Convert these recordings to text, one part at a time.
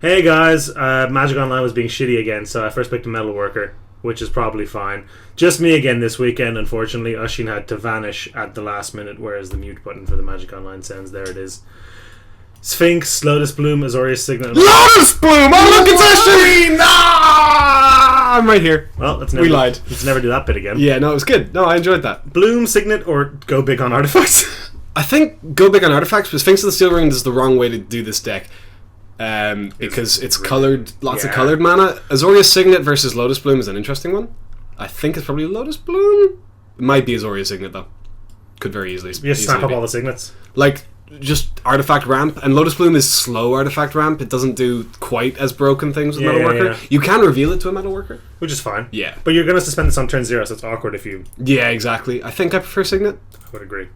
Hey guys, Magic Online was being shitty again, so I first picked a Metalworker, which is probably fine. Just me again this weekend, unfortunately. Oisin had to vanish at the last minute, whereas the mute button for the Magic Online sends. There it is. Sphinx, Lotus Bloom, Azorius Signet. Lotus Bloom! Oh, look, it's Oisin! Ah! I'm right here. Well, let's we lied. Let's never do that bit again. Yeah, no, it was good. No, I enjoyed that. Bloom, Signet, or go big on artifacts? I think go big on artifacts, but Sphinx of the Steel Ring is the wrong way to do this deck. Because it's really coloured, lots of coloured mana. Azorius Signet versus Lotus Bloom is an interesting one. I think it's probably Lotus Bloom. It might be Azorius Signet though. Could very easily. You just snap up all the signets. Like just artifact ramp, and Lotus Bloom is slow artifact ramp. It doesn't do quite as broken things with Metalworker. Yeah. You can reveal it to a Metalworker, which is fine. Yeah, but you're going to suspend this on turn 0, so it's awkward if you. Yeah, exactly. I think I prefer Signet. I would agree.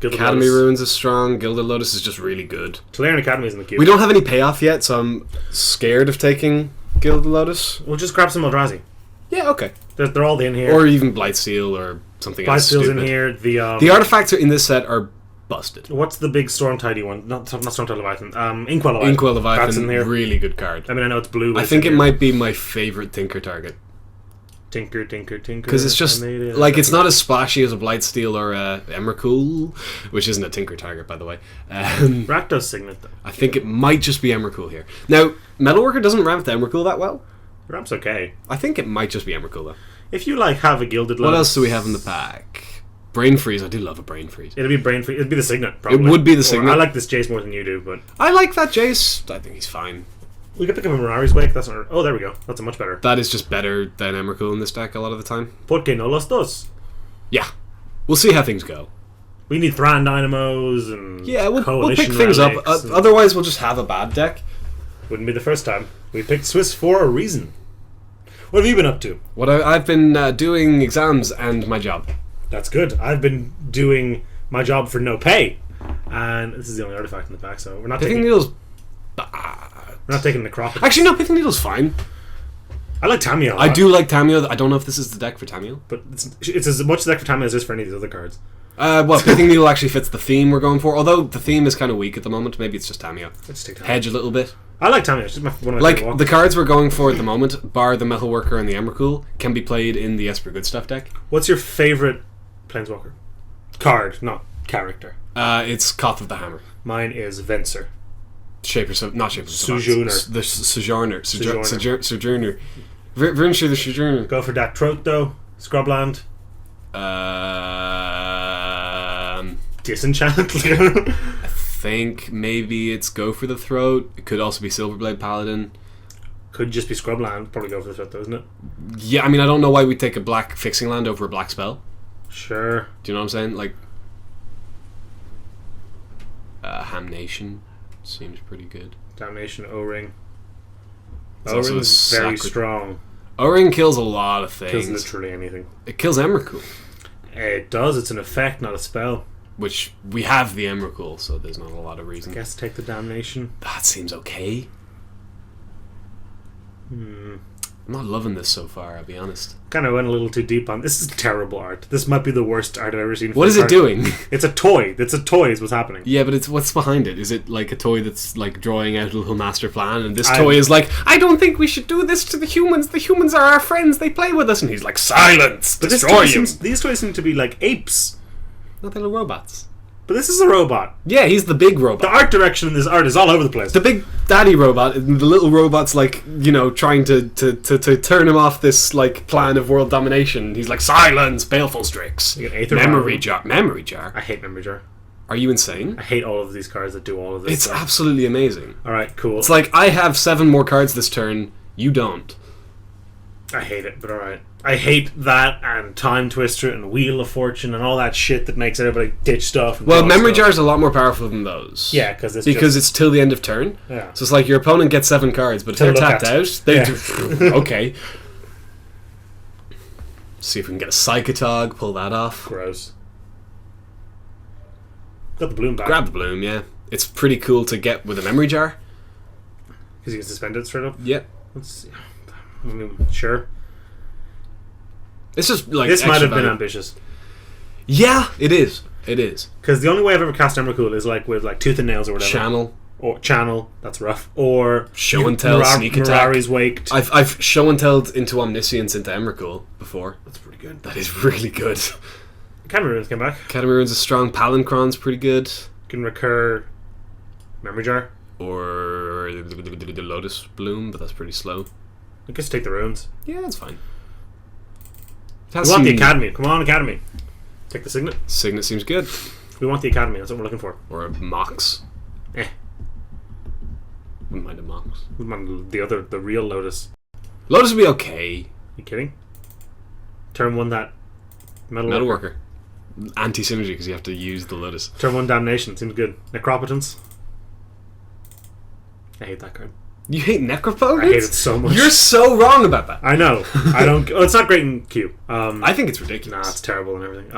Academy Ruins is strong. Gilded Lotus is just really good. Tolarian Academy is in the queue. We don't have any payoff yet, so I'm scared of taking Gilded Lotus. We'll just grab some Eldrazi. Yeah, okay. They're all in here. Or even Blightsteel or something else stupid. Blightsteel's in here. The artifacts in this set are busted. What's the big Storm Tidy one? Not Storm Tidy Leviathan. Inkwell Leviathan. Inkwell Leviathan. That's in here. Really good card. I mean, I know it's blue. But I think it might be my favourite Tinker target. Tinker. Because it's just like it's not as splashy as a Blightsteel or a Emrakul, which isn't a Tinker target, by the way. Rakdos Signet, though. I think it might just be Emrakul here. Now, Metalworker doesn't ramp the Emrakul that well. Ramp's okay. I think it might just be Emrakul though. If you have a Gilded Lotus. What else do we have in the pack? Brain Freeze. I do love a Brain Freeze. It'd be Brain Freeze. It'd be the Signet, probably. It would be the Signet. I like this Jace more than you do, but I like that Jace. I think he's fine. We could pick up a Mirari's Wake. That's not. Oh, there we go. That's a much better. That is just better than Emrakul in this deck a lot of the time. Porque no los dos. Yeah, we'll see how things go. We need Thran Dynamos and we'll pick things up. Otherwise, we'll just have a bad deck. Wouldn't be the first time. We picked Swiss for a reason. What have you been up to? I've been doing exams and my job. That's good. I've been doing my job for no pay, and this is the only artifact in the pack, so we're not taking Needle's bad. We're not taking Necropolis. Actually, no, Pithing Needle's fine. I like Tamiyo. I do like Tamiyo. I don't know if this is the deck for Tamiyo, but it's as much the deck for Tamiyo as it is for any of these other cards. Well, Pithing Needle actually fits the theme we're going for. Although the theme is kind of weak at the moment. Maybe it's just Tamiyo. Let's take Tamiyo. Hedge a little bit. I like Tamiyo. It's just one of my favorite the cards we're going for at the moment, bar the Metalworker and the Emrakul, can be played in the Esper Good Stuff deck. What's your favorite Planeswalker card, not character? It's Koth of the Hammer. Mine is Venser. Not Shaper. Sojourner. The Sojourner. Sojourner. Venture the Sojourner. Go for that Trout though. Scrubland. Disenchant. I think maybe it's Go for the Throat. It could also be Silverblade Paladin. Could just be Scrubland. Probably Go for the Throat though, isn't it? Yeah, I mean I don't know why we'd take a black fixing land over a black spell. Sure. Do you know what I'm saying? Like Ham Nation seems pretty good. Damnation O-Ring. O-Ring is very strong. O-Ring kills a lot of things. Kills literally anything. It kills Emrakul. It does. It's an effect, not a spell. Which we have the Emrakul, so there's not a lot of reason. I guess take the Damnation. That seems okay. I'm not loving this so far, I'll be honest. Kind of went a little too deep on this. Is terrible art. This might be the worst art I've ever seen. What is it doing? It's a toy. It's a toy is what's happening. Yeah, but what's behind it? Is it like a toy that's like drawing out a little master plan, and this toy is like, I don't think we should do this to the humans. The humans are our friends. They play with us, and he's like, silence, but destroy him. These toys seem to be like apes. No, they're little robots. But this is a robot. Yeah, he's the big robot. The art direction in this art is all over the place. The big daddy robot, and the little robot's like, trying to turn him off this like plan of world domination. He's like, silence, baleful Strix. Memory jar. Memory jar. I hate Memory jar. Are you insane? I hate all of these cards that do all of this. It's absolutely amazing. Alright, cool. It's like, I have 7 more cards this turn, you don't. I hate it, but alright. I hate that and Time Twister and Wheel of Fortune and all that shit that makes everybody ditch stuff. Well, Memory Jar is a lot more powerful than those. Yeah, because it's till the end of turn. Yeah. So it's like your opponent gets 7 cards, but if they're tapped out, they do. Okay. See if we can get a Psychotog, pull that off. Gross. Got the Bloom back. Grab the Bloom, yeah. It's pretty cool to get with a Memory Jar. Because you can suspend it straight up? Yep. Let's see. I mean, sure. It's just like this might have been ambitious. Yeah, it is. It is. Because the only way I've ever cast Emrakul is like with like Tooth and Nails or whatever. Channel, that's rough. Or Show and Tell, Sneak Attack. Mirari's Waked. I've Show and Telled into Omniscience into Emrakul before. That's pretty good. That is really good. Academy Runes came back. Academy Runes is strong. Palancron's pretty good. You can recur Memory Jar. Or the Lotus Bloom, but that's pretty slow. I guess take the runes. Yeah, that's fine. We want the Academy. Come on, Academy. Take the Signet. Signet seems good. We want the Academy. That's what we're looking for. Or a Mox. Wouldn't mind a Mox. Wouldn't mind the real Lotus. Lotus would be okay. You kidding? Turn 1 that Metalworker. Anti-synergy because you have to use the Lotus. Turn 1 Damnation. Seems good. Necropotence. I hate that card. You hate Necropotence? I hate it so much. You're so wrong about that. I know. I don't. Oh, it's not great in Q. I think it's ridiculous. Nah, it's terrible and everything.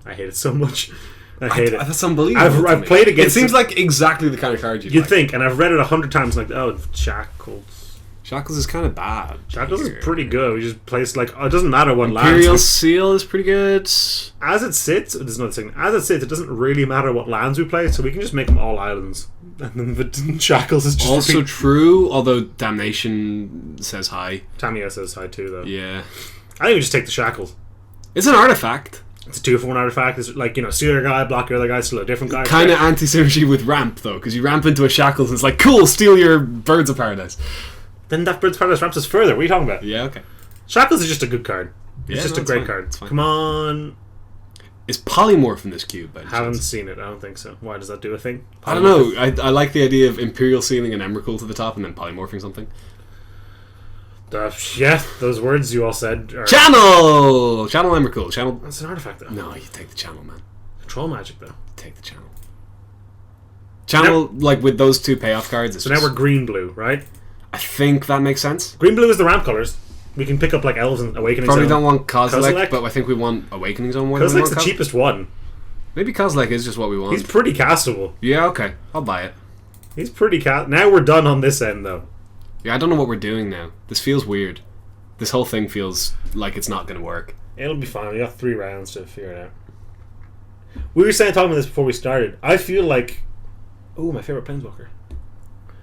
I hate it so much. I hate it. That's unbelievable. I've played against. It seems like exactly the kind of card you'd think, and I've read it 100 times. Like, oh, Shackles. Shackles is kind of bad. Shackles is pretty good. We just place like, oh, it doesn't matter what lands. Imperial Seal is pretty good. As it sits, there's another thing. As it sits, it doesn't really matter what lands we play, so we can just make them all islands. And then the Shackles is just also true. Although Damnation says hi. Tamiya says hi too, though. Yeah, I think we just take the Shackles. It's an artifact. It's a 2-for-1 artifact. It's like, steal your guy, block your other guy, steal a different guy. Kind of anti-synergy with ramp though, because you ramp into a Shackles and it's like, cool, steal your Birds of Paradise. Then that Birds of Paradise ramps us further. What are you talking about? Yeah, okay. Shackles is just a good card. It's just a great fine. card. Come on. Is Polymorph in this cube? By Haven't chance? seen it. I don't think so. Why does that do a thing? I don't know. I like the idea of Imperial Sealing and Emrakul to the top and then polymorphing something. Yeah, those words you all said are... Channel Emrakul. Channel. That's an artifact, though. No, you take the channel, man. Control magic, though. Take the channel. Channel, like with those 2 payoff cards. So now we're green-blue, right? I think that makes sense. Green-blue is the ramp colors. We can pick up like Elves and Awakening Probably Zone. don't want Kozilek, but I think we want Awakening Zone more than we want Kozilek's the cheapest one. Maybe Kozilek is just what we want. He's pretty castable. Yeah, okay. I'll buy it. He's pretty Now we're done on this end, though. Yeah, I don't know what we're doing now. This feels weird. This whole thing feels like it's not going to work. It'll be fine. We got 3 rounds to figure it out. We were talking about this before we started. I feel like... Oh, my favorite Planeswalker.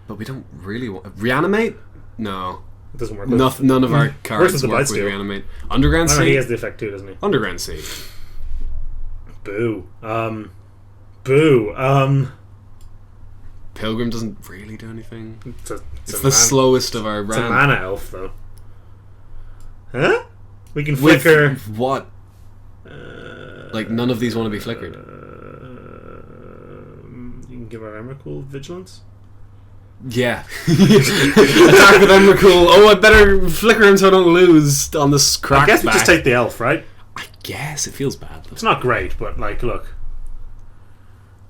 But we don't really want... Reanimate? No. It doesn't work. None of our cards work with Reanimate. Underground Sea? He has the effect too, doesn't he? Underground Sea. Boo. Pilgrim doesn't really do anything. It's the slowest of our It's round. a mana elf, though. Huh? We can flicker... With what? Like, none of these want to be flickered. You can give our Emrakul Vigilance? Yeah. Attack with Emrakul. Oh, I better flicker him so I don't lose on this crack. I guess we back. just take the elf, right? I guess it feels bad. It's not great, but like, look.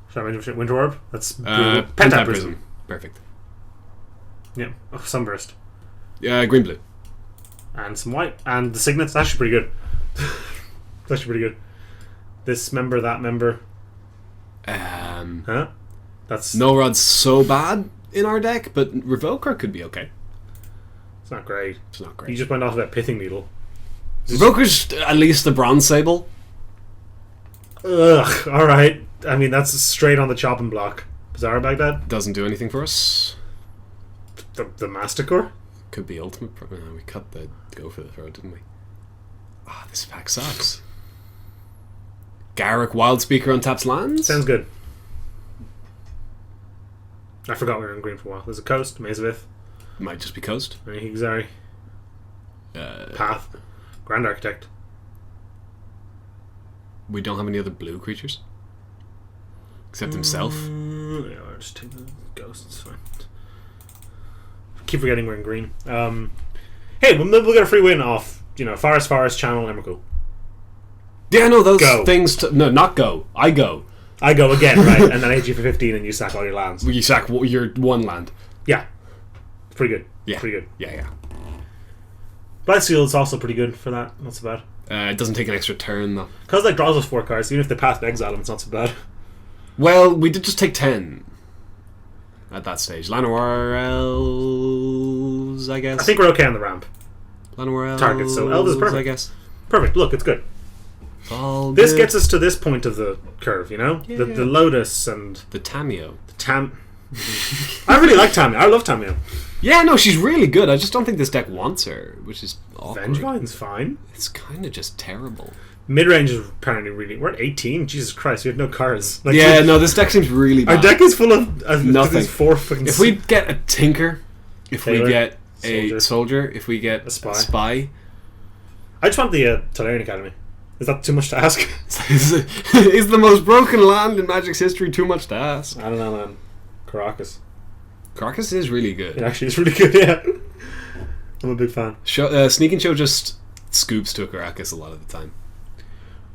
Should I mention Winter Orb? That's Pentap Prism. Perfect. Yeah. Oh, Sunburst. Green blue. And some white. And the Signet's actually pretty good. It's actually pretty good. This member, that member. Huh? That's No Rod's so bad in our deck, but Revoker could be okay. It's not great. It's not great. You just went off of that Pithing Needle. Revoker's at least the Bronze Sable. Ugh. Alright. I mean, that's straight on the chopping block. Bizarre Baghdad? Doesn't do anything for us. The Masticore? Could be ultimate. No, we cut the go for the throw, didn't we? Ah, this pack sucks. Garruk Wildspeaker untaps lands? Sounds good. I forgot we were in green for a while. There's a Coast, Maze of Ith. Might just be Coast. Higzari. Path. Grand Architect. We don't have any other blue creatures. Except himself. Yeah, I'll just take the Ghost. It's fine. Keep forgetting we're in green. Hey, we'll get a free win off, Forest, Channel, and Emrakul. Yeah, no, those Go. things... No, not go. I go. I go again, right? And then AG for 15 and you sack all your lands. You sack your one land. Yeah. It's pretty good. Yeah. Pretty good. Yeah. Blight Seal is also pretty good for that. Not so bad. It doesn't take an extra turn, though. Because draws us 4 cards, even if they pass to exile them, it's not so bad. Well, we did just take 10 at that stage. Llanowar Elves, I guess. I think we're okay on the ramp. Llanowar Elves, Target, so Elves is perfect. I guess. Perfect. Look, it's good. All This good. gets us to this point of the curve, you know? Yeah. The Lotus and the Tamio. the I really like Tamio. I love Tamio. Yeah, no, she's really good. I just don't think this deck wants her, which is awkward. Vengevine's fine. It's kind of just terrible. Mid-range is apparently really... We're at 18? Jesus Christ, we have no cards. Like, Yeah, no, this deck seems really bad. our deck is full of Nothing. these 4 fucking... If we get a Tinker, if Taylor, we get a Soldier, if we get A Spy. a Spy... I just want the Tolarian Academy. Is that too much to ask? is the most broken land in Magic's history too much to ask? I don't know, man. Caracas. Carcass is really good. It actually is really good, yeah. I'm a big fan. Sneak and Show just scoops to a Caracas a lot of the time.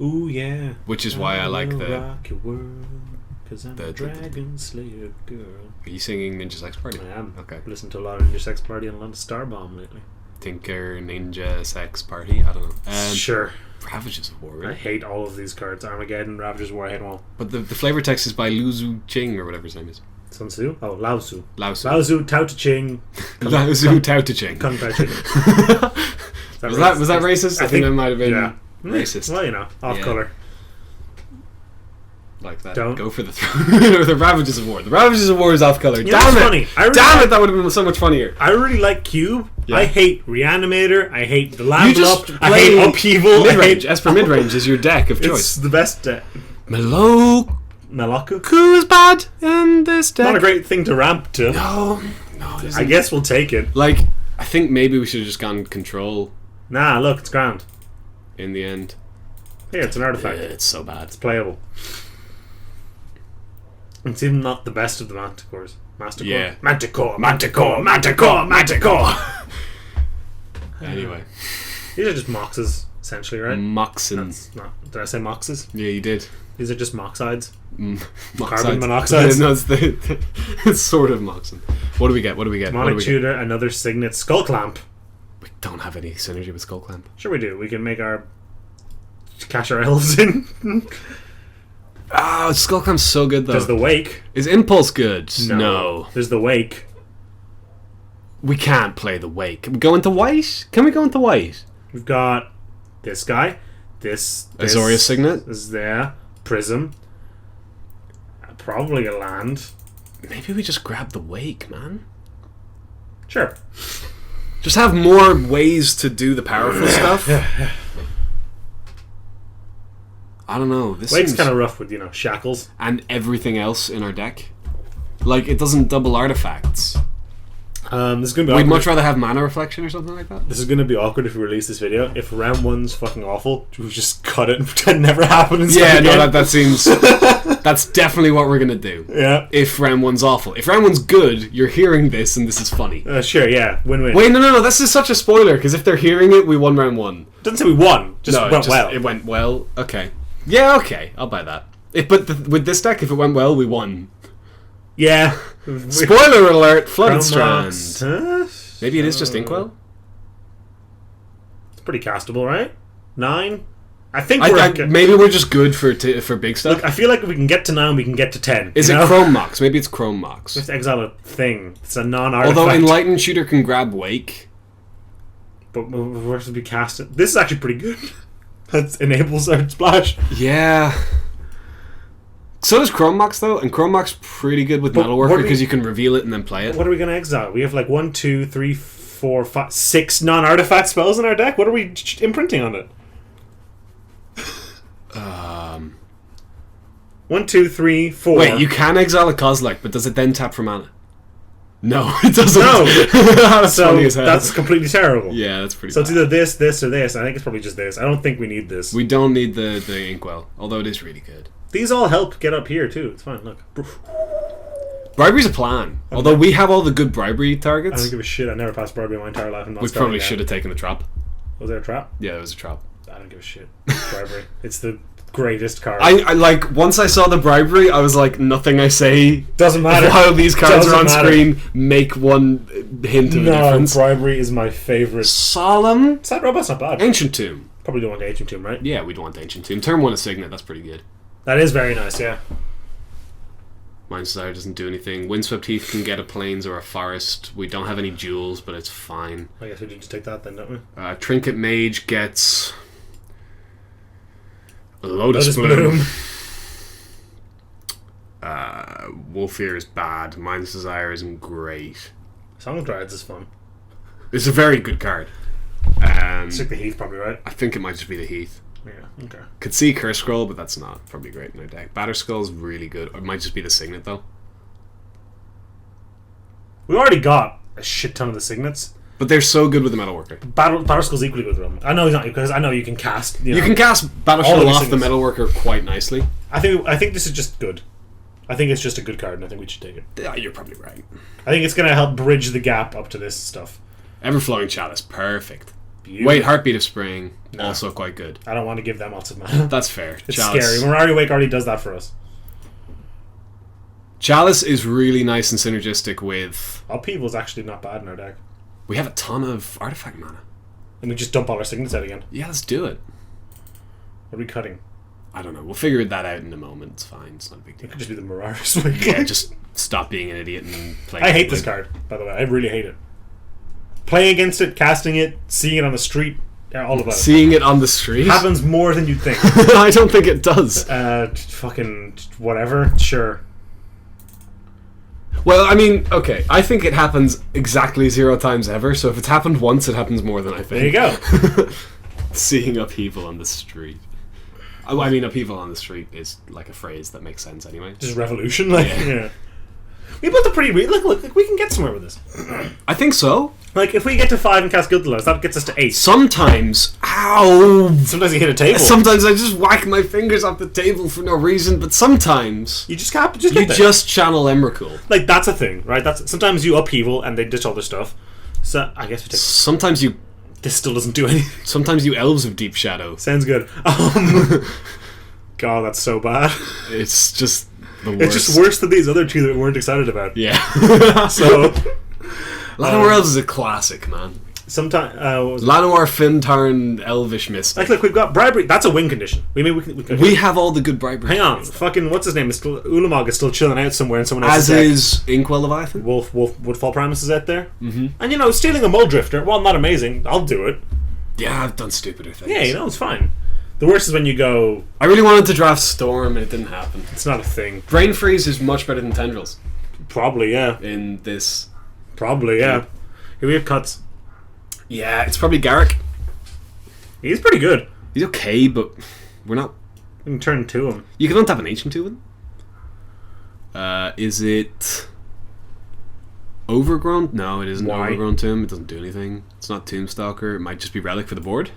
Ooh, yeah. Which is why I like the... rock your world, 'cause I'm a dragon slayer girl. Are you singing Ninja Sex Party? I am. Okay. I've listened to a lot of Ninja Sex Party and a lot of Starbomb lately. Tinker, Ninja, Sex Party, I don't know. Sure. Ravages of War, I really. hate all of these cards. Armageddon, Ravagers War, I hate them all. But the flavor text is by Lu Zhu Qing, or whatever his name is. Sun Tzu? Oh, Lao Tzu. Lao Tzu. Lao Tzu, Tao Te Ching. Lao Tzu Tao Te Ching. Kung Pao Ching. Was that racist? I think that might have been yeah. racist. Well, you know, off Yeah. color. Like that. Don't. Go for the throne. The Ravages of War. The Ravages of War is off color. You know Damn what's it! funny? I really Damn like- it! That would have been so much funnier. I really like Cube. Yeah. I hate Reanimator. I hate the You Land just Up. I hate play Upheaval. mid I range. hate Esper mid range is your deck of It's choice. the best. Meloku Malaku. is bad in this deck. Not a great thing to ramp to. No, it isn't. I guess we'll take it. Like, I think maybe we should have just gone control Nah, look, it's grand. in the end. Here, it's an artifact. It's so bad. It's playable. It's even not the best of the Manticores. Mastercore. Yeah. Manticore, Manticore, Manticore, Manticore. Anyway, These are just moxes, essentially, right? Moxin. That's not. Did I say moxes? Yeah, you did. These are just moxides. Carbon monoxide. No, it's sort of Moxin. What do we get? Demonic Tutor, another Signet, Skull Clamp. We don't have any synergy with Skull Clamp. Sure we do. We can make our... cash our elves in. Oh, Skull Clamp's so good, though. There's the Wake. Is Impulse good? No. There's the Wake. We can't play the Wake. Can we go into white? Can we go into white? We've got this guy. This Azorius Signet? is there. Prism. Probably a land. Maybe we just grab the Wake, man. Sure. Just have more ways to do the powerful stuff. I don't know. This Wake's seems... kind of rough with, shackles. And everything else in our deck. Like, it doesn't double artifacts. This is gonna be We'd awkward. much rather have Mana Reflection or something like that. This is gonna be awkward if we release this video. If round one's fucking awful, we just cut it and pretend it never happened. And Yeah, start no, again. that seems... That's definitely what we're gonna do. Yeah. If round one's awful. If round one's good, you're hearing this and this is funny. Sure. Yeah. Win-win. Wait, no, this is such a spoiler, because if they're hearing it, we won round one. Doesn't say we won. Just No, went well. It went well. Okay. Yeah, okay. I'll buy that. With this deck, if it went well, we won. Yeah. Spoiler alert, Flooded Crown Strand. Mox, huh? Maybe it is just Inkwell? It's pretty castable, right? 9. I think we're. Maybe we're just good for big stuff. Look, I feel like we can get to 9, we can get to 10. Is you it know? Chrome Mox? Maybe it's Chrome Mox. Just exile a thing. It's a non-artifact. Although Enlightened Shooter can grab Wake. But we're supposed to be casted. This is actually pretty good. That enables our splash. Yeah. So does Chrome Mox, though, and Chrome Mox pretty good with But Metalworker what do because we- you can reveal it and then play it. What are we going to exile? We have like 1, 2, 3, 4, 5, 6 non-artifact spells in our deck. What are we imprinting on it? 1, 2, 3, 4. Wait, you can exile a Kozilek, but does it then tap for mana? No, it doesn't. No. That's So funny as hell. that's completely terrible. Yeah, that's pretty So bad. it's either this, or this. I think it's probably just this. I don't think we need this. We don't need the Inkwell, although it is really good. These all help get up here too. It's fine. Look. Bribery's a plan. Although we have all the good bribery I targets, don't give a shit. I never passed Bribery my entire life. I'm not we starting probably now. should have taken the trap. Was there a trap? Yeah, it was a trap. I don't give a shit. Bribery. It's the greatest card. I like, once I saw the bribery, I was like, nothing I say Doesn't matter. while these cards are on Doesn't matter. screen make one hint of a No, difference. Bribery is my favorite. Solemn That robot's not bad. Ancient Tomb. Probably don't want the Ancient Tomb, right? Yeah, we'd want the Ancient Tomb. Turn 1 a Signet, that's pretty good. That is very nice, yeah. Mind's Desire doesn't do anything. Windswept Heath can get a Plains or a Forest. We don't have any jewels, but it's fine. I guess we should just take that then, don't we? Trinket Mage gets Lotus Bloom. Wolfear is bad. Mind's Desire isn't great. Song of Dryads is fun. It's a very good card. It's like the Heath, probably, right? I think it might just be the Heath. Yeah, okay. Could see Curse Scroll, but that's not probably great in our deck. Batter Skull's really good. Or it might just be the Signet, though. We already got a shit ton of the Signets. But they're so good with the Metalworker. Batter Skull's equally good with them. I know he's not, because I know you can cast... You can cast Batter all Skull of off his the Signets. Metalworker quite nicely. I think this is just good. I think it's just a good card, and I think we should take it. Yeah, you're probably right. I think it's going to help bridge the gap up to this stuff. Everflowing Chalice, perfect. Beautiful. Wait, Heartbeat of Spring, No. also quite good. I don't want to give them lots of mana. That's fair. It's Chalice. scary. Mirari Wake already does that for us. Chalice is really nice and synergistic with... Upheaval is actually not bad in our deck. We have a ton of artifact mana. And we just dump all our Signets out again. Yeah, let's do it. What are we cutting? I don't know. We'll figure that out in a moment. It's fine. It's not a big It deal. could just be the Mirari's Wake. Yeah, just stop being an idiot and play. I hate this card, by the way. I really hate it. Playing against it, casting it, seeing it on the street, all of that. Seeing it on the street Happens more than you think. I don't think it does. Fucking whatever. Sure. Well, I mean, okay. I think it happens exactly 0 times ever. So if it's happened once, it happens more than I think. There you go. Seeing upheaval on the street. I mean, upheaval on the street is like a phrase that makes sense anyway. Just revolution, like Yeah. yeah. We built a pretty look. We can get somewhere with this. I think so. Like if we get to 5 and cast Guiltless, that gets us to 8. Sometimes, ow! Sometimes you hit a table. Sometimes I just whack my fingers off the table for no reason, but sometimes You just have to you get there. just channel Emrakul. Like that's a thing, right? That's sometimes you upheaval and they ditch all their stuff. So I guess we take. Sometimes you This still doesn't do anything. Elves of Deep Shadow. Sounds good. God, that's so bad. It's just the worst. It's just worse than these other two that we weren't excited about. Yeah. So Llanowar Elves is a classic, man. sometimes Llanowar, Fintarn, Elvish Mystic. like look, we've got bribery. That's a win condition. We have all the good bribery. hang on. Fucking what's his name? Is still, Ulamog is still chilling out somewhere in someone else's As deck. is Inkwell Leviathan. Wolf Woodfall Primus is out there. Mm-hmm. And stealing a Mull Drifter, well, not amazing. I'll do it. Yeah, I've done stupider things. Yeah, it's fine. The worst is when you go, I really wanted to draft Storm and it didn't happen. it's not a thing. Brain Freeze is much better than Tendrils Probably, yeah. in this. Probably, yeah. Here we have cuts. Yeah, it's probably Garrick. He's pretty good. He's okay, but we're not. You can turn to him. You can untap an Ancient to him. Is it Overgrown? No, it isn't Why? Overgrown Tomb. It doesn't do anything. It's not Tombstalker. It might just be Relic for the board.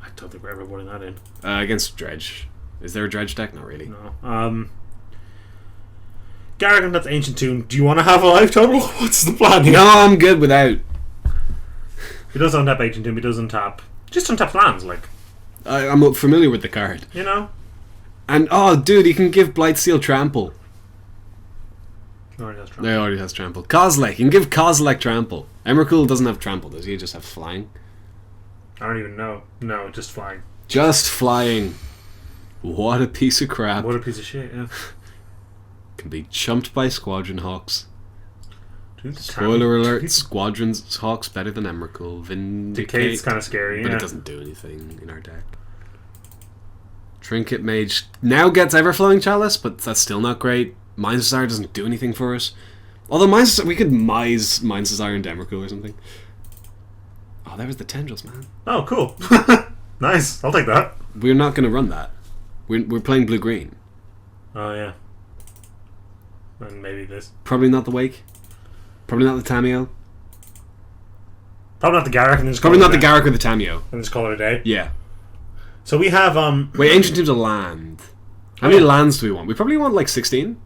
I don't think we're ever putting that in. Against Dredge. Is there a Dredge deck? Not really. No. Garrick, that's Ancient Tomb. Do you want to have a life total? What's the plan here? No, I'm good without. He does untap Ancient Tomb. He does untap. Just untap lands, like, I'm familiar with the card. And, oh, dude, he can give Blightsteel Trample. Already has trouble. He already has Trample. Kozilek. You can give Kozilek Trample. Emrakul doesn't have Trample, does he? He just have Flying. I don't even know. No, just flying. Just Flying. What a piece of crap. What a piece of shit, yeah. Can be chumped by Squadron Hawks. Dude, Spoiler alert, Squadron Hawks better than Emrakul. Decade's kind of scary, but yeah. it doesn't do anything in our deck. Trinket Mage now gets Everflowing Chalice, but that's still not great. Mind's Desire doesn't do anything for us. Although we could Mind's Desire into Emrakul or something. Oh, there was the Tendrils, man. Oh, cool. Nice. I'll take that. We're not going to run that. We're playing blue-green. Oh, yeah. And maybe this. Probably not the Wake. Probably not the Tameo. Probably not the Garrick, and then just Probably call not it the a day. Garrick or the Tameo. And just call it a day. Yeah. So we have Wait, Ancient Tomb's a land. How many lands do we want? We probably want like 16.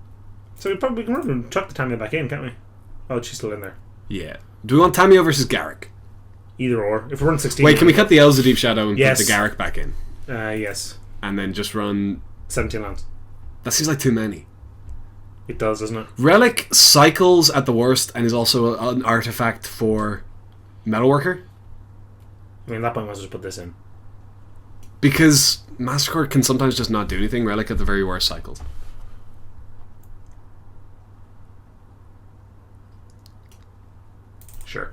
So we probably can chuck the Tamiya back in, can't we? Oh, she's still in there. Yeah. Do we want Tameo versus Garrick? Either or. If we're on 16. Wait, can we cut the Elves of Deep Shadow and Yes. put the Garrick back in? Yes. And then just run... 17 lands. That seems like too many. It does, doesn't it? Relic cycles at the worst and is also an artifact for Metalworker. I mean, at that point, I might as well just put this in. Because Massacre can sometimes just not do anything. Relic at the very worst cycles. Sure.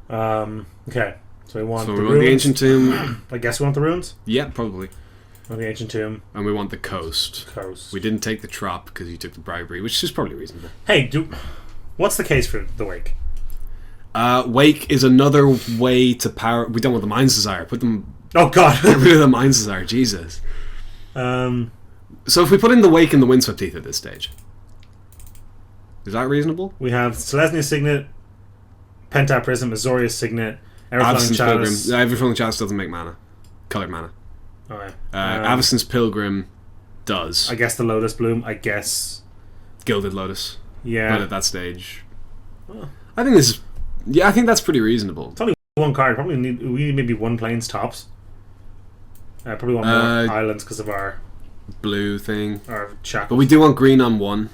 Okay. So we want So the we runes. want the Ancient Tomb. I guess we want the runes. Yeah, probably. On the Ancient Tomb. And we want the Coast. We didn't take the Trop because you took the Bribery, which is probably reasonable. Hey, what's the case for the Wake? Wake is another way to power... We don't want the Mind's Desire. Put them... Oh, God. Get rid of the Mind's Desire. Jesus. So if we put in the Wake and the Windswept Teeth at this stage, is that reasonable? We have Selesnya Signet, Pentap Prism, Azorius Signet, Avacyn's Everflowing Chalice. Pilgrim. Everflowing Chalice doesn't make mana. Coloured mana. Okay. Avacyn's Pilgrim does. I guess the Lotus Bloom. I guess Gilded Lotus. Yeah. But at that stage, I think this is. Yeah, I think that's pretty reasonable. It's only one card. We need maybe one planes tops. Probably want more islands because of our blue thing. Our shackles. But we do want green on one.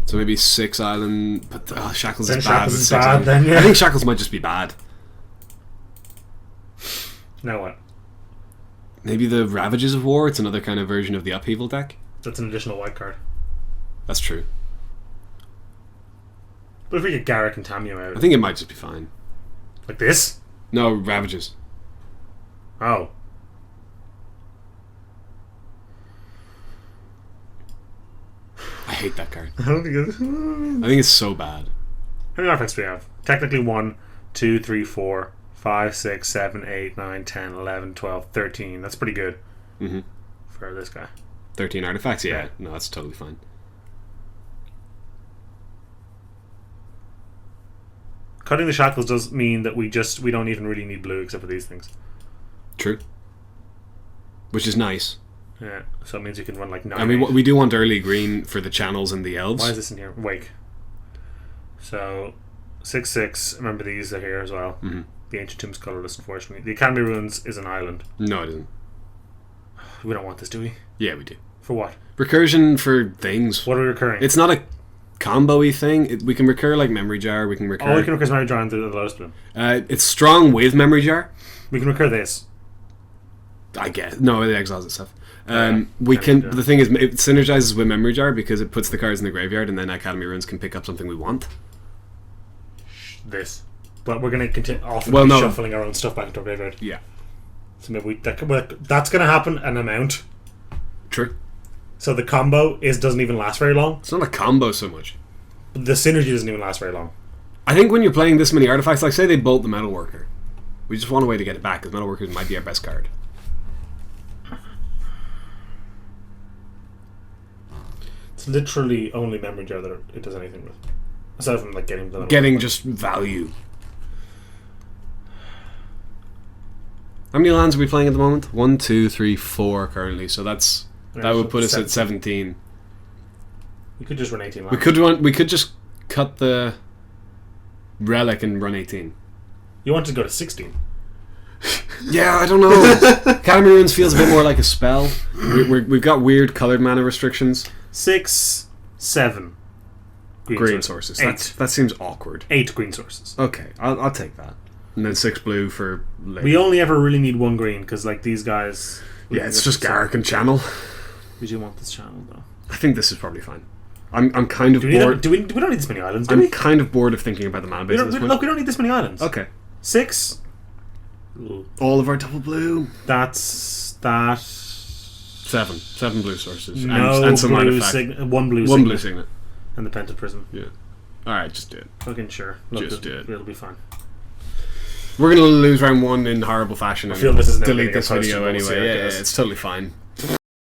So maybe 6 island. But Shackles then is bad. Shackles is bad then, yeah. I think Shackles might just be bad. Now what? Maybe the Ravages of War. It's another kind of version of the Upheaval deck. That's an additional white card. That's true. But if we get Garrick and Tamiyo out, I think it might just be fine. Like this? No, Ravages. Oh. I hate that card. I don't think it's... I think it's so bad. How many artifacts do we have? Technically 1, 2, 3, 4, 5, 6, 7, 8, 9, 10, 11, 12, 13. That's pretty good for this guy. 13 artifacts? Yeah. No, that's totally fine. Cutting the shackles does mean that we don't even really need blue except for these things. True. Which is nice. Yeah, so it means you can run like 9. I mean, we do want early green for the channels and the elves. Why is this in here? Wake. So 6/6. Remember these are here as well. The Ancient Tomb's colourless, unfortunately. The Academy Ruins is an island. No, it isn't. We don't want this, do we? Yeah, we do. For what? Recursion for things. What are we recurring? It's not a combo-y thing. We can recur like Memory Jar. We can recur. Oh, we can recur Memory Jar into the Lotus Bloom. It's strong with Memory Jar. We can recur this. I guess. No, it exiles itself. We can. The thing is, it synergizes with Memory Jar because it puts the cards in the graveyard, and then Academy Ruins can pick up something we want. This, but we're going to continue shuffling our own stuff back into our graveyard. Yeah. So maybe that's going to happen an amount. True. So the combo doesn't even last very long. It's not a combo so much. The synergy doesn't even last very long. I think when you're playing this many artifacts, like say they bolt the Metalworker, we just want a way to get it back because Metalworker might be our best card. It's literally only Memory Jar that it does anything with. Aside from like getting just value. How many lands are we playing at the moment? 1, 2, 3, 4 currently. So that would put us at 17. We could just run 18 lands. We could just cut the relic and run 18. You want to go to 16? Yeah, I don't know. Academy Ruins feels a bit more like a spell. We've got weird coloured mana restrictions. 6, 7 green sources. 8. That seems awkward. 8 green sources. Okay, I'll take that. And then 6 blue for later. We only ever really need 1 green because like these guys. Yeah, it's just Garrick and Channel. We do want this channel though. I think this is probably fine. I'm kind of bored. We don't need this many islands. I'm kind of bored of thinking about the mana base. Look, we don't need this many islands. Okay. 6. All of our double blue. That's that. 7 blue sources. No, and some blue artifact. one blue signet. And the Pented Prism. Yeah. Alright, just do it. Fucking sure. Just do it. It'll be fine. We're going to lose round 1 in horrible fashion and I feel this is delete this video anyway. Yeah, it's totally fine.